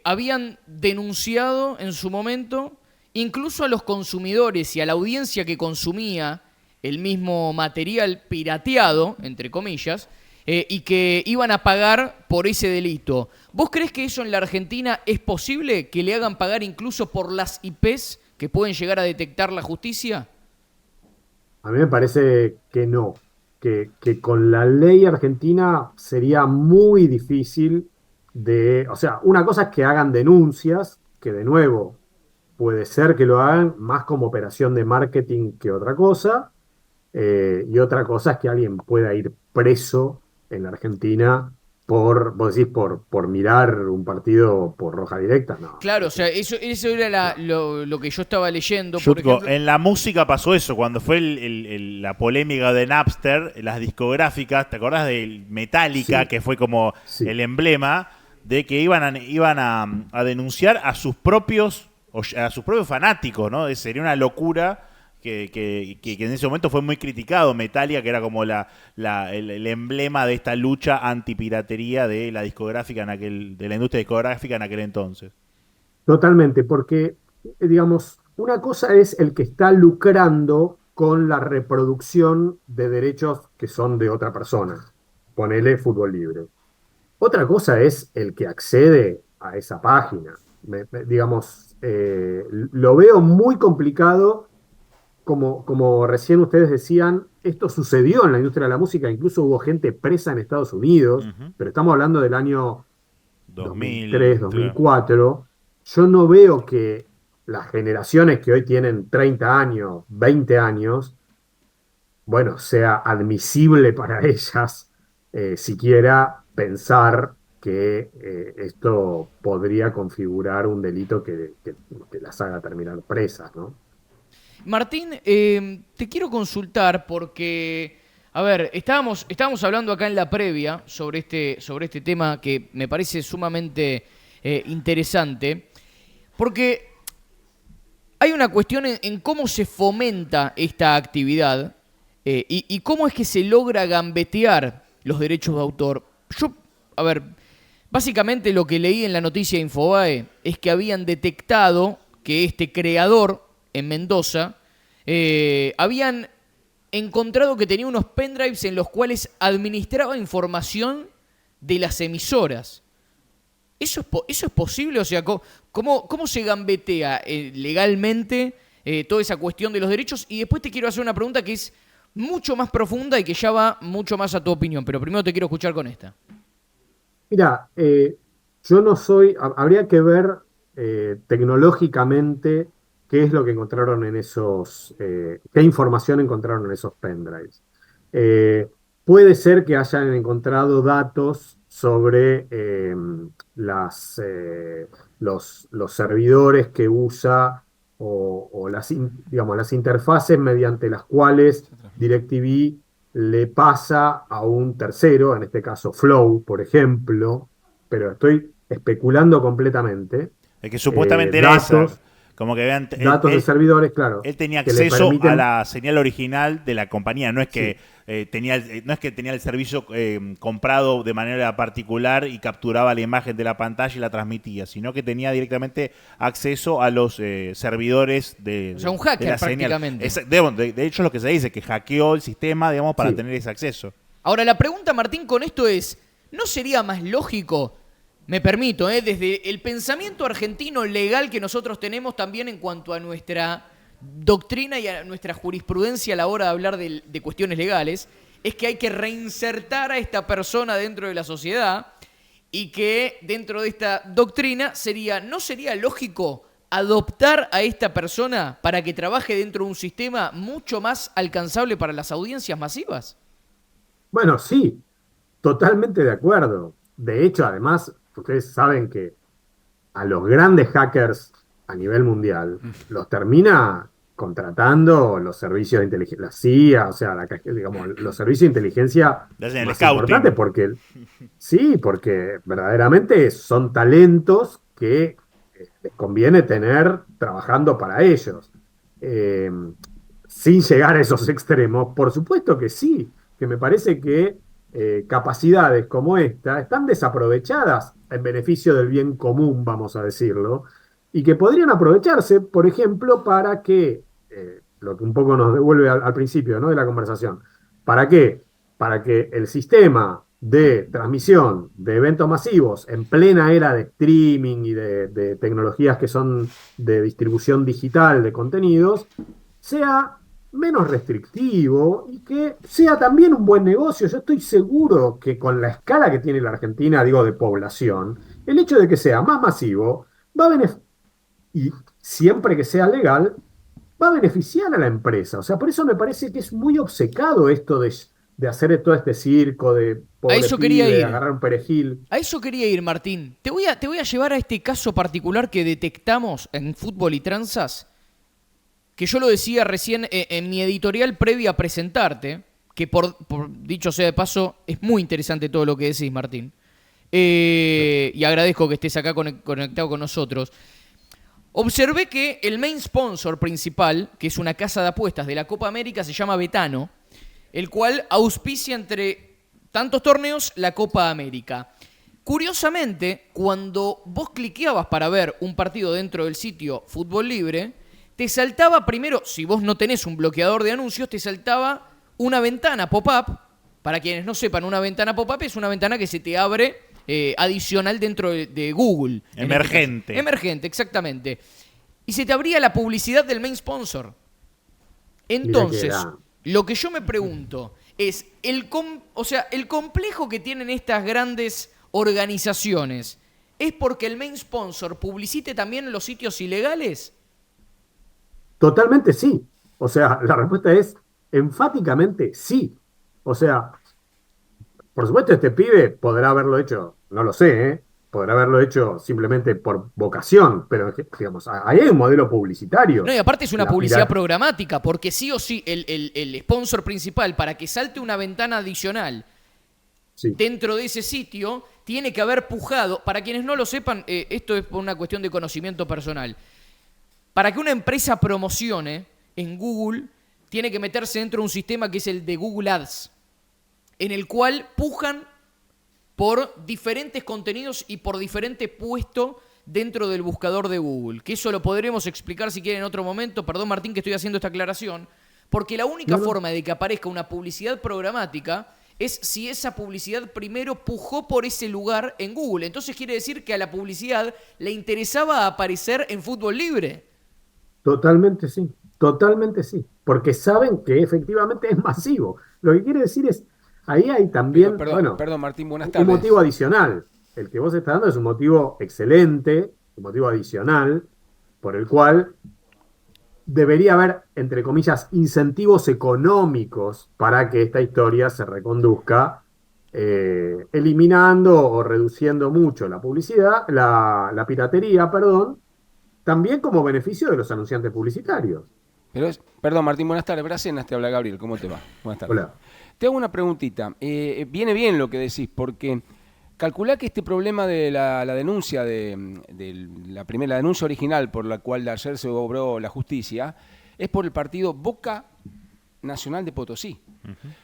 habían denunciado en su momento, incluso a los consumidores y a la audiencia que consumía el mismo material pirateado, entre comillas, y que iban a pagar por ese delito. ¿Vos crees que eso en la Argentina es posible, que le hagan pagar incluso por las IPs que pueden llegar a detectar la justicia? A mí me parece que no, que con la ley argentina sería muy difícil o sea, una cosa es que hagan denuncias, que de nuevo puede ser que lo hagan más como operación de marketing que otra cosa, y otra cosa es que alguien pueda ir preso en la Argentina vos decís, por mirar un partido por roja directa, no. Claro, o sea, eso era lo que yo estaba leyendo, por Jutko, ejemplo. en la música pasó eso, cuando fue la polémica de Napster, las discográficas, ¿te acordás de Metallica, Sí, que fue como sí. el emblema de que iban a denunciar a sus propios fanáticos, ¿no? Sería una locura que en ese momento fue muy criticado Metallica, que era como el emblema de esta lucha antipiratería de la discográfica de la industria discográfica en aquel entonces. Totalmente, porque, digamos, una cosa es el que está lucrando con la reproducción de derechos que son de otra persona. Ponele fútbol libre. Otra cosa es el que accede a esa página. Digamos, lo veo muy complicado, como recién ustedes decían, esto sucedió en la industria de la música, incluso hubo gente presa en Estados Unidos, Ujú. pero estamos hablando del año 2003, 2000, claro. 2004. Yo no veo que las generaciones que hoy tienen 30 años, 20 años, bueno, sea admisible para ellas siquiera pensar que esto podría configurar un delito que las haga terminar presas, ¿no? Martín, te quiero consultar porque, a ver, estábamos hablando acá en la previa sobre este tema que me parece sumamente interesante, porque hay una cuestión en cómo se fomenta esta actividad y cómo es que se logra gambetear los derechos de autor. Yo, a ver, básicamente lo que leí en la noticia de Infobae es que habían detectado que este creador en Mendoza habían encontrado que tenía unos pendrives en los cuales administraba información de las emisoras. ¿Eso es posible? O sea, ¿cómo se gambetea legalmente toda esa cuestión de los derechos? Y después te quiero hacer una pregunta que es mucho más profunda y que ya va mucho más a tu opinión, pero primero te quiero escuchar con esta. Mira, yo no soy, habría que ver tecnológicamente qué es lo que encontraron qué información encontraron en esos pendrives. Eh, Puede ser que hayan encontrado datos sobre los servidores que usa o digamos, las interfaces mediante las cuales DirecTV le pasa a un tercero, en este caso Flow, por ejemplo, pero estoy especulando completamente, Es que supuestamente era esa. datos, Como que datos de servidores, claro, él tenía que le acceso a permiten, la señal original de la compañía. No es que sí, no es que tenía el servicio comprado de manera particular y capturaba la imagen de la pantalla y la transmitía, sino que tenía directamente acceso a los servidores O sea, un de hacker la señal. prácticamente. De hecho, es lo que se dice, que hackeó el sistema, digamos, para sí. tener ese acceso. Ahora, la pregunta, Martín, con esto es, ¿no sería más lógico, me permito, desde el pensamiento argentino legal que nosotros tenemos también en cuanto a nuestra doctrina y a nuestra jurisprudencia a la hora de hablar de cuestiones legales, es que hay que reinsertar a esta persona dentro de la sociedad y que dentro de esta doctrina ¿no sería lógico adoptar a esta persona para que trabaje dentro de un sistema mucho más alcanzable para las audiencias masivas? Bueno, sí, totalmente de acuerdo. De hecho, además, ustedes saben que a los grandes hackers a nivel mundial los termina contratando los servicios de inteligencia, la CIA, o sea, digamos, los servicios de inteligencia Le hacen el más scouting. importantes, porque sí, porque verdaderamente son talentos que les conviene tener trabajando para ellos. Eh, Sin llegar a esos extremos, por supuesto que sí, que me parece que capacidades como esta están desaprovechadas en beneficio del bien común, vamos a decirlo, y que podrían aprovecharse, por ejemplo, para que, lo que un poco nos devuelve al principio, ¿no?, de la conversación, ¿para qué? Para que el sistema de transmisión de eventos masivos en plena era de streaming y de tecnologías que son de distribución digital de contenidos sea menos restrictivo y que sea también un buen negocio. Yo estoy seguro que con la escala que tiene la Argentina, digo, de población, el hecho de que sea más masivo va a y siempre que sea legal, va a beneficiar a la empresa. O sea, por eso me parece que es muy obcecado esto de hacer todo este circo de A eso quería pibe, ir. agarrar un perejil. A eso quería ir, Martín. Te voy a llevar a este caso particular que detectamos en Fútbol y Tranzas, que yo lo decía recién en mi editorial previa a presentarte, que por dicho sea de paso, es muy interesante todo lo que decís, Martín. Y agradezco que estés acá conectado con nosotros. Observé que el main sponsor principal, que es una casa de apuestas de la Copa América, se llama Betano, el cual auspicia entre tantos torneos la Copa América. Curiosamente, cuando vos cliqueabas para ver un partido dentro del sitio Fútbol Libre, te saltaba primero, si vos no tenés un bloqueador de anuncios, te saltaba una ventana pop-up. Para quienes no sepan, una ventana pop-up es una ventana que se te abre adicional dentro de Google. Emergente. Emergente, exactamente. Y se te abría la publicidad del main sponsor. Entonces, lo que yo me pregunto es, el complejo que tienen estas grandes organizaciones, ¿es porque el main sponsor publicite también los sitios ilegales? Totalmente sí. O sea, la respuesta es enfáticamente sí. O sea, por supuesto, este pibe podrá haberlo hecho, no lo sé, ¿eh? Podrá haberlo hecho simplemente por vocación, pero digamos, ahí hay un modelo publicitario. No, y aparte es una La publicidad pirata- programática, porque sí o sí el sponsor principal, para que salte una ventana adicional Sí. dentro de ese sitio, tiene que haber pujado. Para quienes no lo sepan, esto es por una cuestión de conocimiento personal. Para que una empresa promocione en Google, tiene que meterse dentro de un sistema que es el de Google Ads, en el cual pujan por diferentes contenidos y por diferente puesto dentro del buscador de Google. Que eso lo podremos explicar si quieren en otro momento. Perdón, Martín, que estoy haciendo esta aclaración. Porque la única forma de que aparezca una publicidad programática es si esa publicidad primero pujó por ese lugar en Google. Entonces quiere decir que a la publicidad le interesaba aparecer en Fútbol Libre. Totalmente sí, totalmente sí, porque saben que efectivamente es masivo. Lo que quiere decir es, ahí hay también, Perdón, Martín, buenas un tardes. motivo adicional. El que vos estás dando es un motivo excelente, un motivo adicional, por el cual debería haber, entre comillas, incentivos económicos para que esta historia se reconduzca, eliminando o reduciendo mucho la publicidad, la piratería, perdón, también como beneficio de los anunciantes publicitarios. Perdón, Martín, buenas tardes. Bracenas te habla Gabriel, ¿cómo te va? Buenas tardes. Hola. Te hago una preguntita. Viene bien lo que decís, porque calculá que este problema de la denuncia, de la primera denuncia original por la cual ayer se obró la justicia, es por el partido Boca Nacional de Potosí.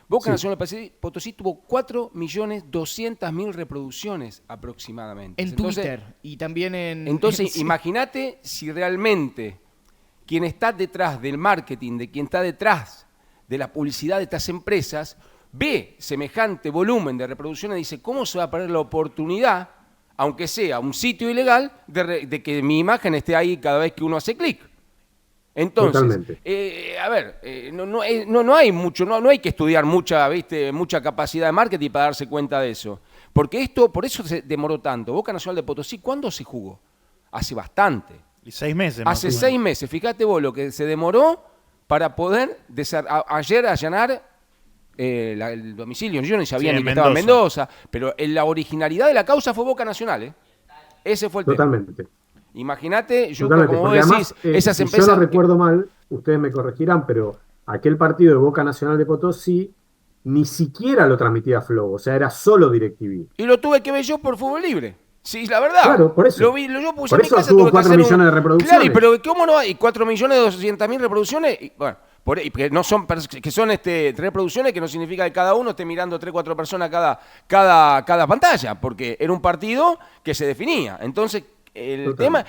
Boca Nacional de Potosí tuvo 4.200.000 reproducciones aproximadamente. En Twitter y también en... Entonces, imagínate si realmente quien está detrás del marketing, de quien está detrás de la publicidad de estas empresas, ve semejante volumen de reproducciones y dice, ¿cómo se va a perder la oportunidad, aunque sea un sitio ilegal, de que mi imagen esté ahí cada vez que uno hace clic? Entonces, no hay mucho, no hay que estudiar mucha capacidad de marketing para darse cuenta de eso. Porque por eso se demoró tanto. Boca Nacional de Potosí, ¿cuándo se jugó? Hace bastante. Y 6 meses más Hace o menos. 6 meses. Fíjate vos lo que se demoró para poder ayer allanar el domicilio. Yo ni sabía Sí, ni en que estaba en Mendoza. Mendoza. Pero la originalidad de la causa fue Boca Nacional, ¿eh? Ese fue el tema. Totalmente. Imagínate, yo Totalmente, como vos porque decís, además, esas si empresas... yo no recuerdo mal, ustedes me corregirán, pero aquel partido de Boca Nacional de Potosí ni siquiera lo transmitía Flow, o sea, era solo DirecTV. Y lo tuve que ver yo por Fútbol Libre. Sí, la verdad. Claro, por eso. Lo vi, yo puse Por en mi eso casa, tuvo tuve que 4 hacer millones de reproducciones. Claro, pero ¿cómo no hay 4.200.000 reproducciones? Y, bueno, porque no son, que son 3 reproducciones, que no significa que cada uno esté mirando 3, 4 personas cada pantalla, porque era un partido que se definía. Entonces, el tema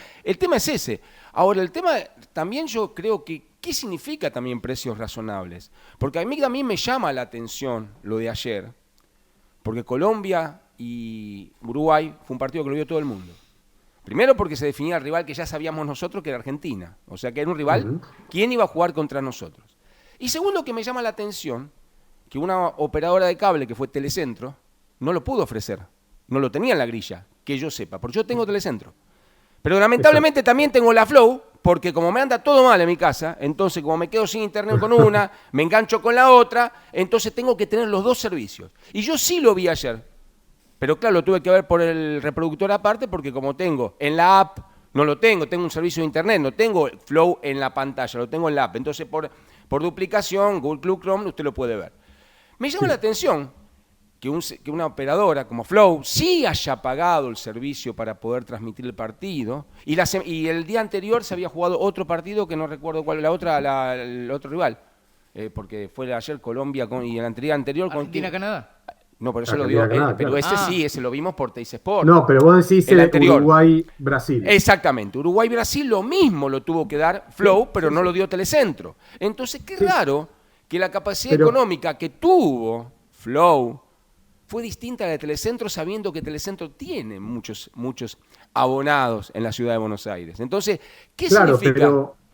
es ese. Ahora, el tema también yo creo que, ¿qué significa también precios razonables? Porque a mí también me llama la atención lo de ayer, porque Colombia y Uruguay fue un partido que lo vio todo el mundo. Primero porque se definía el rival que ya sabíamos nosotros que era Argentina. O sea que era un rival, ¿quién iba a jugar contra nosotros? Y segundo que me llama la atención, que una operadora de cable que fue Telecentro, no lo pudo ofrecer. No lo tenía en la grilla, que yo sepa, porque yo tengo Telecentro. Pero lamentablemente también tengo la Flow, porque como me anda todo mal en mi casa, entonces como me quedo sin internet con una, me engancho con la otra, entonces tengo que tener los dos servicios. Y yo sí lo vi ayer, pero claro, lo tuve que ver por el reproductor aparte, porque como tengo en la app, no lo tengo un servicio de internet, no tengo Flow en la pantalla, lo tengo en la app. Entonces por duplicación, Google Club Chrome, usted lo puede ver. Me llama la atención que una operadora como Flow sí haya pagado el servicio para poder transmitir el partido, y el día anterior se había jugado otro partido que no recuerdo cuál, el otro rival, porque fue ayer Colombia y el anterior con Argentina-Canadá. no, pero eso lo dio, Argentina-Canadá, pero claro. ese lo vimos por Teis Sport. No, pero vos decís El anterior. Uruguay-Brasil. Exactamente, Uruguay-Brasil lo mismo lo tuvo que dar Flow, pero no lo dio Telecentro. Entonces, qué raro que la capacidad económica que tuvo Flow fue distinta a la de Telecentro, sabiendo que Telecentro tiene muchos abonados en la ciudad de Buenos Aires. Entonces, ¿qué significa?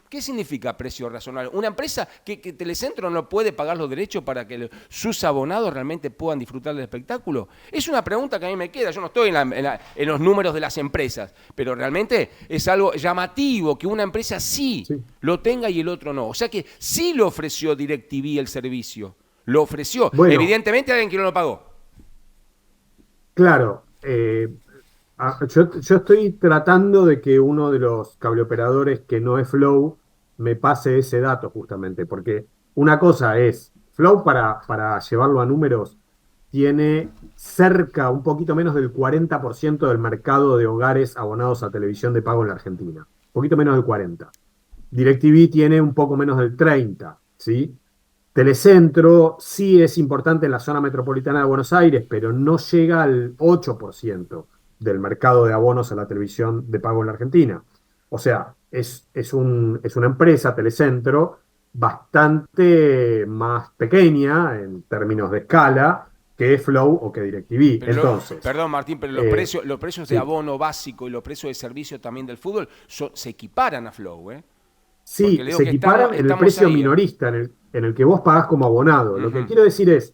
¿Qué significa precio razonable? Una empresa que Telecentro no puede pagar los derechos para que sus abonados realmente puedan disfrutar del espectáculo. Es una pregunta que a mí me queda. Yo no estoy en los números de las empresas, pero realmente es algo llamativo que una empresa sí lo tenga y el otro no. O sea que sí lo ofreció DirecTV el servicio. Lo ofreció. Bueno, evidentemente alguien que no lo pagó. Claro. Yo estoy tratando de que uno de los cableoperadores que no es Flow me pase ese dato justamente, porque una cosa es, Flow para llevarlo a números tiene cerca, un poquito menos del 40% del mercado de hogares abonados a televisión de pago en la Argentina, un poquito menos del 40%. DirecTV tiene un poco menos del 30%, ¿sí? Telecentro sí es importante en la zona metropolitana de Buenos Aires, pero no llega al 8% del mercado de abonos a la televisión de pago en la Argentina. O sea, es una empresa, Telecentro, bastante más pequeña en términos de escala que Flow o que DirecTV. Entonces, perdón, Martín, pero los precios de abono básico y los precios de servicio también del fútbol se equiparan a Flow, ¿eh? Sí, se equiparan en el precio minorista, en el que vos pagás como abonado. Lo que quiero decir es,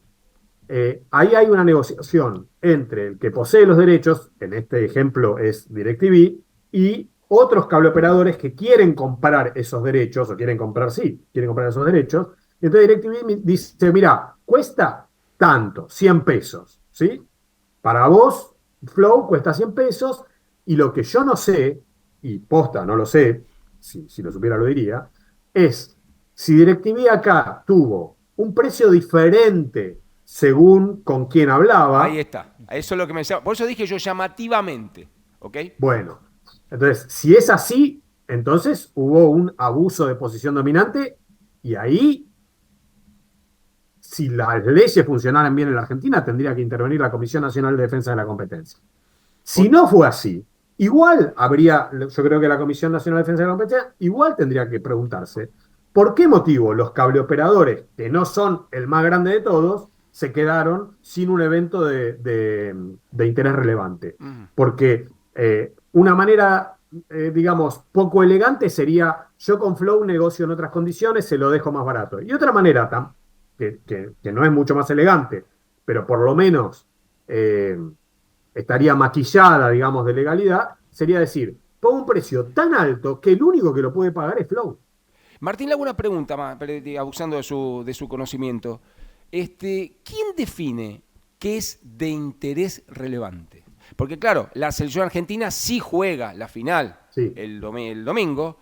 ahí hay una negociación entre el que posee los derechos, en este ejemplo es DirecTV, y otros cableoperadores que quieren comprar esos derechos, o quieren comprar esos derechos. Y entonces DirecTV dice, mira, cuesta tanto, 100 pesos, ¿sí? Para vos, Flow cuesta 100 pesos, y lo que yo no sé, y posta, no lo sé, si lo supiera lo diría, es si DirecTV acá tuvo un precio diferente según con quién hablaba. Ahí está. Eso es lo que me llama. Por eso dije yo llamativamente. ¿Ok? Bueno, entonces, si es así, entonces hubo un abuso de posición dominante y ahí, si las leyes funcionaran bien en la Argentina, tendría que intervenir la Comisión Nacional de Defensa de la Competencia. Si no fue así, igual habría, yo creo que la Comisión Nacional de Defensa de la Competencia igual tendría que preguntarse por qué motivo los cableoperadores, que no son el más grande de todos, se quedaron sin un evento de interés relevante. Porque una manera, digamos, poco elegante sería, yo con Flow negocio en otras condiciones, se lo dejo más barato. Y otra manera, que no es mucho más elegante, pero por lo menos estaría maquillada, digamos, de legalidad, sería decir, pongo un precio tan alto que el único que lo puede pagar es Flow. Martín, le hago una pregunta más, abusando de su conocimiento. ¿Quién define qué es de interés relevante? Porque claro, la selección argentina sí juega la final Sí. el domingo.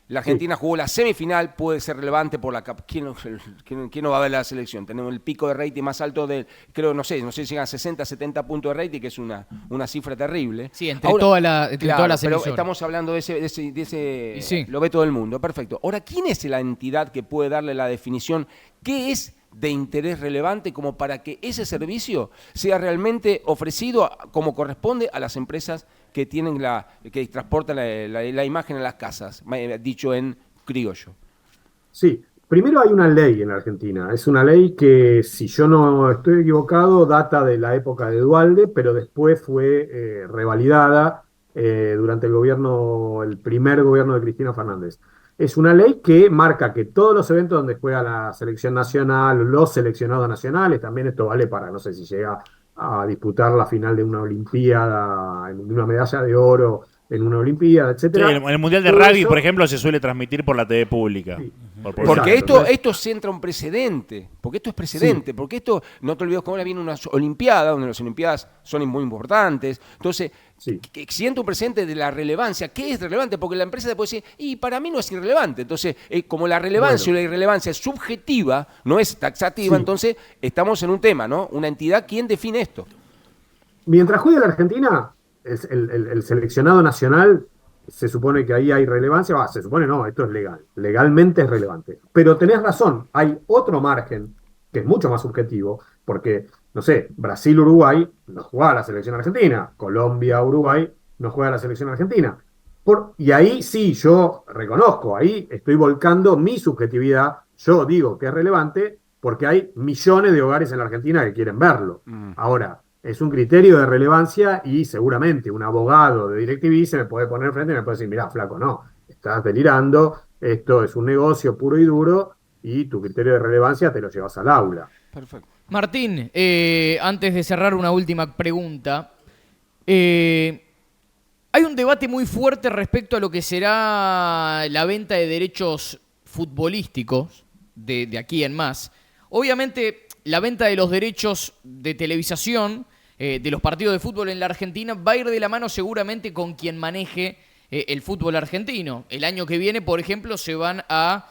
La Argentina jugó la semifinal, puede ser relevante por la ¿Quién no va a ver la selección? Tenemos el pico de rating más alto creo, no sé si llegan a 60, 70 puntos de rating, que es una cifra terrible. Sí, entre todas las pero emisoras. estamos hablando de ese Y sí. lo ve todo el mundo, perfecto. Ahora, ¿quién es la entidad que puede darle la definición? ¿Qué es de interés relevante como para que ese servicio sea realmente ofrecido como corresponde a las empresas que tienen que transportan la imagen a las casas, dicho en criollo? Sí, primero hay una ley en Argentina. Es una ley que, si yo no estoy equivocado, data de la época de Duhalde, pero después fue revalidada durante el primer gobierno de Cristina Fernández. Es una ley que marca que todos los eventos donde juega la selección nacional, los seleccionados nacionales, también esto vale para, no sé si llega a disputar la final de una olimpiada, de una medalla de oro en una olimpiada, Sí, etcétera. el Mundial de Todo Rugby, eso- por ejemplo, se suele transmitir por la TV pública. Sí. Porque Exacto, esto centra un precedente, porque esto es precedente, porque esto, no te olvides que ahora viene una Olimpiada, donde las Olimpiadas son muy importantes, entonces Sí. que sienta un precedente de la relevancia. ¿Qué es relevante? Porque la empresa te puede decir, y para mí no es irrelevante, entonces como la relevancia Bueno. o la irrelevancia es subjetiva, no es taxativa, Sí. entonces estamos en un tema, ¿no? Una entidad, ¿quién define esto? Mientras juegue la Argentina, el seleccionado nacional, se supone que ahí hay relevancia. Se supone no, esto es legal. Legalmente es relevante. Pero tenés razón, hay otro margen que es mucho más subjetivo, porque, no sé, Brasil-Uruguay no juega la selección argentina, Colombia-Uruguay no juega la selección argentina. Y ahí sí, yo reconozco, ahí estoy volcando mi subjetividad. Yo digo que es relevante porque hay millones de hogares en la Argentina que quieren verlo. Ahora, es un criterio de relevancia y seguramente un abogado de DirecTV se me puede poner enfrente y me puede decir, mirá, flaco, no, estás delirando, esto es un negocio puro y duro y tu criterio de relevancia te lo llevas al aula. Perfecto. Martín, antes de cerrar una última pregunta. Hay un debate muy fuerte respecto a lo que será la venta de derechos futbolísticos de aquí en más. Obviamente, la venta de los derechos de televisación de los partidos de fútbol en la Argentina va a ir de la mano seguramente con quien maneje el fútbol argentino. El año que viene, por ejemplo, se van a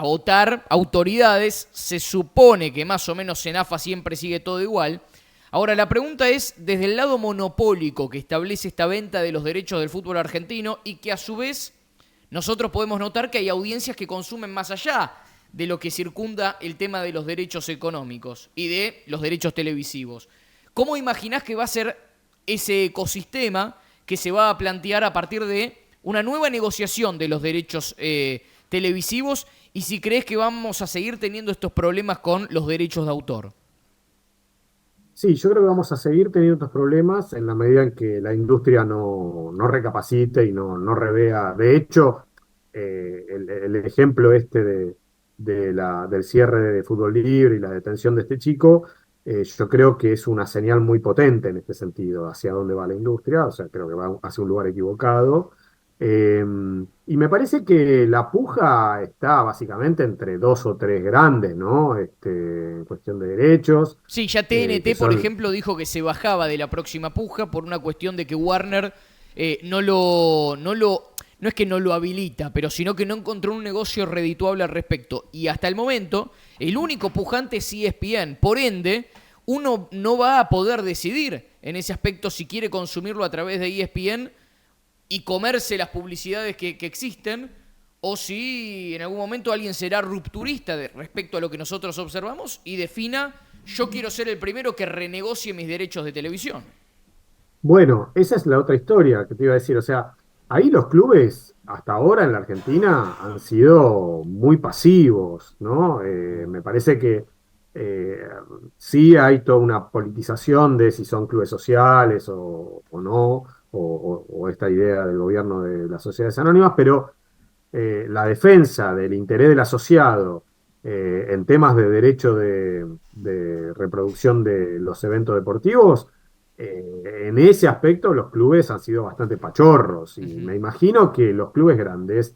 votar autoridades. Se supone que más o menos en AFA siempre sigue todo igual. Ahora, la pregunta es, desde el lado monopólico que establece esta venta de los derechos del fútbol argentino y que a su vez nosotros podemos notar que hay audiencias que consumen más allá de lo que circunda el tema de los derechos económicos y de los derechos televisivos. ¿Cómo imaginás que va a ser ese ecosistema que se va a plantear a partir de una nueva negociación de los derechos televisivos y si crees que vamos a seguir teniendo estos problemas con los derechos de autor? Sí, yo creo que vamos a seguir teniendo estos problemas en la medida en que la industria no recapacite y no revea. De hecho, el ejemplo del cierre de Fútbol Libre y la detención de este chico, yo creo que es una señal muy potente en este sentido, hacia dónde va la industria. O sea, creo que va hacia un lugar equivocado. Y me parece que la puja está básicamente entre dos o tres grandes, ¿no? En cuestión de derechos. Sí, ya que TNT, por son- ejemplo, dijo que se bajaba de la próxima puja por una cuestión de que Warner no es que no lo habilita, pero sino que no encontró un negocio redituable al respecto. Y hasta el momento, el único pujante es ESPN. Por ende, uno no va a poder decidir en ese aspecto si quiere consumirlo a través de ESPN y comerse las publicidades que existen, o si en algún momento alguien será rupturista respecto a lo que nosotros observamos y defina, yo quiero ser el primero que renegocie mis derechos de televisión. Bueno, esa es la otra historia que te iba a decir. O sea, ahí los clubes hasta ahora en la Argentina han sido muy pasivos, ¿no? Me parece que eh, sí hay toda una politización de si son clubes sociales o no, o esta idea del gobierno de las sociedades anónimas, pero la defensa del interés del asociado en temas de derecho de reproducción de los eventos deportivos en ese aspecto los clubes han sido bastante pachorros y Ujú. me imagino que los clubes grandes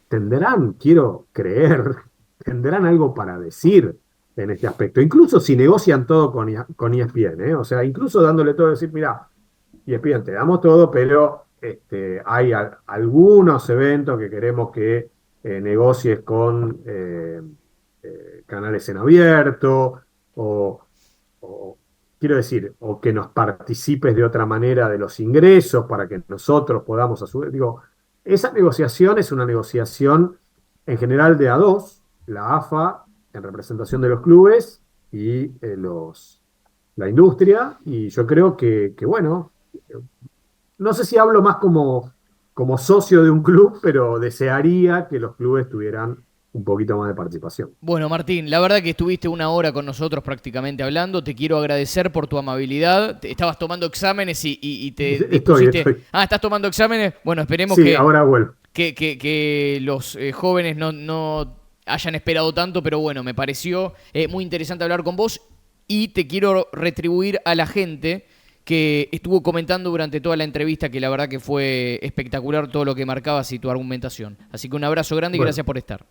tendrán, quiero creer, tendrán algo para decir en este aspecto. Incluso si negocian todo con ESPN, ¿eh? O sea, incluso dándole todo, decir, mira, ESPN, te damos todo, pero hay algunos eventos que queremos que negocies con canales en abierto o, o, quiero decir, o que nos participes de otra manera de los ingresos para que nosotros podamos asumir. Digo, esa negociación es una negociación en general de a dos, la AFA en representación de los clubes y la industria, y yo creo que bueno, no sé si hablo más como socio de un club, pero desearía que los clubes tuvieran un poquito más de participación. Bueno, Martín, la verdad que estuviste una hora con nosotros prácticamente hablando. Te quiero agradecer por tu amabilidad. Estabas tomando exámenes y te dispusiste. Estoy. Ah, ¿estás tomando exámenes? Bueno, esperemos Sí, ahora vuelvo. que los jóvenes no hayan esperado tanto, pero bueno, me pareció muy interesante hablar con vos y te quiero retribuir a la gente que estuvo comentando durante toda la entrevista, que la verdad que fue espectacular todo lo que marcabas y tu argumentación. Así que un abrazo grande y Bueno, gracias por estar.